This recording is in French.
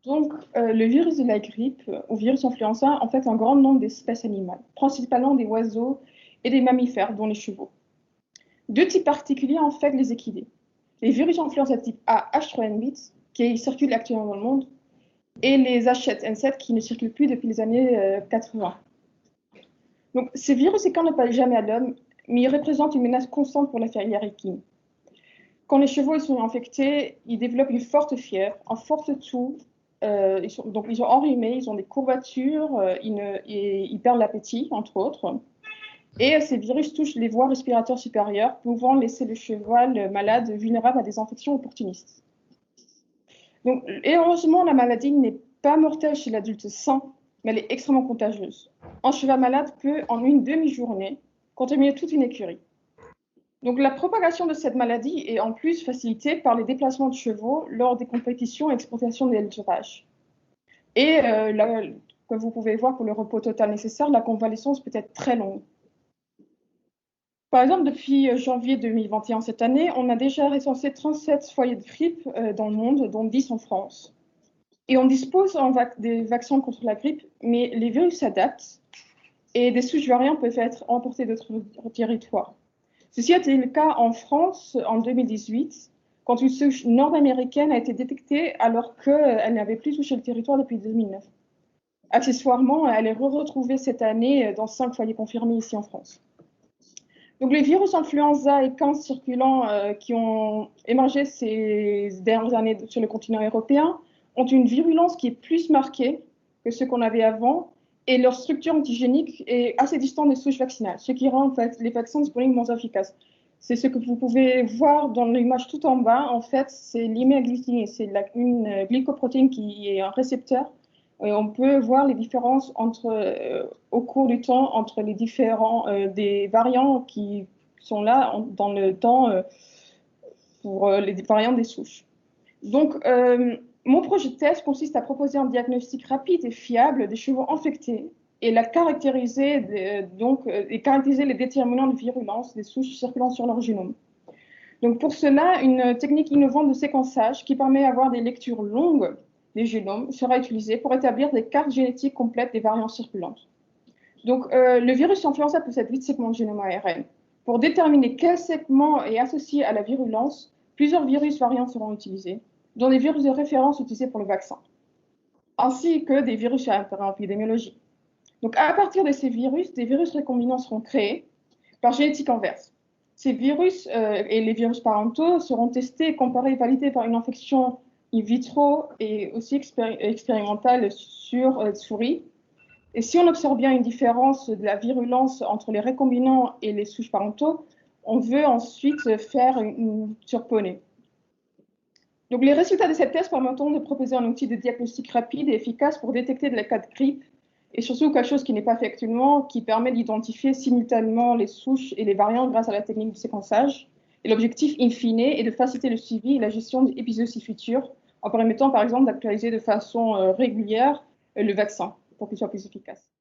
Le virus de la grippe ou virus influenza infecte un grand nombre d'espèces animales, principalement des oiseaux et des mammifères, dont les chevaux. Deux types particuliers infectent les équidés. Les virus influenza type A H3N8, qui circulent actuellement dans le monde, et les H7N7, qui ne circulent plus depuis les années 80. Donc, ces virus ne parlent jamais à l'homme, mais ils représentent une menace constante pour la filière équine. Quand les chevaux sont infectés, ils développent une forte fièvre, un fort toux, ils sont enrhumés, ils ont des courbatures, ils perdent l'appétit, entre autres. Et ces virus touchent les voies respiratoires supérieures, pouvant laisser le cheval malade vulnérable à des infections opportunistes. Donc, et heureusement, la maladie n'est pas mortelle chez l'adulte sain, mais elle est extrêmement contagieuse. Un cheval malade peut, en une demi-journée, contaminer toute une écurie. Donc, la propagation de cette maladie est en plus facilitée par les déplacements de chevaux lors des compétitions et exportations d'élevage. Et comme vous pouvez voir, pour le repos total nécessaire, la convalescence peut être très longue. Par exemple, depuis janvier 2021, cette année, on a déjà recensé 37 foyers de grippe dans le monde, dont 10 en France. Et on dispose des vaccins contre la grippe, mais les virus s'adaptent et des souches variantes peuvent être emportées d'autres territoires. Ceci a été le cas en France en 2018, quand une souche nord-américaine a été détectée alors qu'elle n'avait plus touché le territoire depuis 2009. Accessoirement, elle est retrouvée cette année dans 5 foyers confirmés ici en France. Donc, les virus influenza et 15 circulants qui ont émergé ces dernières années sur le continent européen ont une virulence qui est plus marquée que ce qu'on avait avant et leur structure antigénique est assez distante des souches vaccinales, ce qui rend en fait, les vaccins disponibles moins efficaces. C'est ce que vous pouvez voir dans l'image tout en bas. En fait, c'est l'imagglutine, c'est une glycoprotéine qui est un récepteur. Et on peut voir les différences au cours du temps entre les différents des variants qui sont là dans le temps pour les variants des souches. Donc, mon projet de thèse consiste à proposer un diagnostic rapide et fiable des chevaux infectés et caractériser les déterminants de virulence des souches circulant sur leur génome. Donc, pour cela, une technique innovante de séquençage qui permet d'avoir des lectures longues des génomes sera utilisée pour établir des cartes génétiques complètes des variants circulantes. Donc, le virus influenza possède 8 segments de génome ARN. Pour déterminer quel segment est associé à la virulence, plusieurs virus variants seront utilisés, dont des virus de référence utilisés pour le vaccin, ainsi que des virus en épidémiologie. Donc, à partir de ces virus, des virus recombinants seront créés par génétique inverse. Ces virus et les virus parentaux seront testés, comparés et validés par une infection in vitro et aussi expérimentale sur souris. Et si on observe bien une différence de la virulence entre les recombinants et les souches parentaux, on veut ensuite faire une sur poney. Donc, les résultats de cette thèse permettront de proposer un outil de diagnostic rapide et efficace pour détecter les cas de grippe, et surtout quelque chose qui n'est pas fait actuellement, qui permet d'identifier simultanément les souches et les variants grâce à la technique du séquençage. Et l'objectif, in fine, est de faciliter le suivi et la gestion des épizooties futures, en permettant par exemple d'actualiser de façon régulière le vaccin pour qu'il soit plus efficace.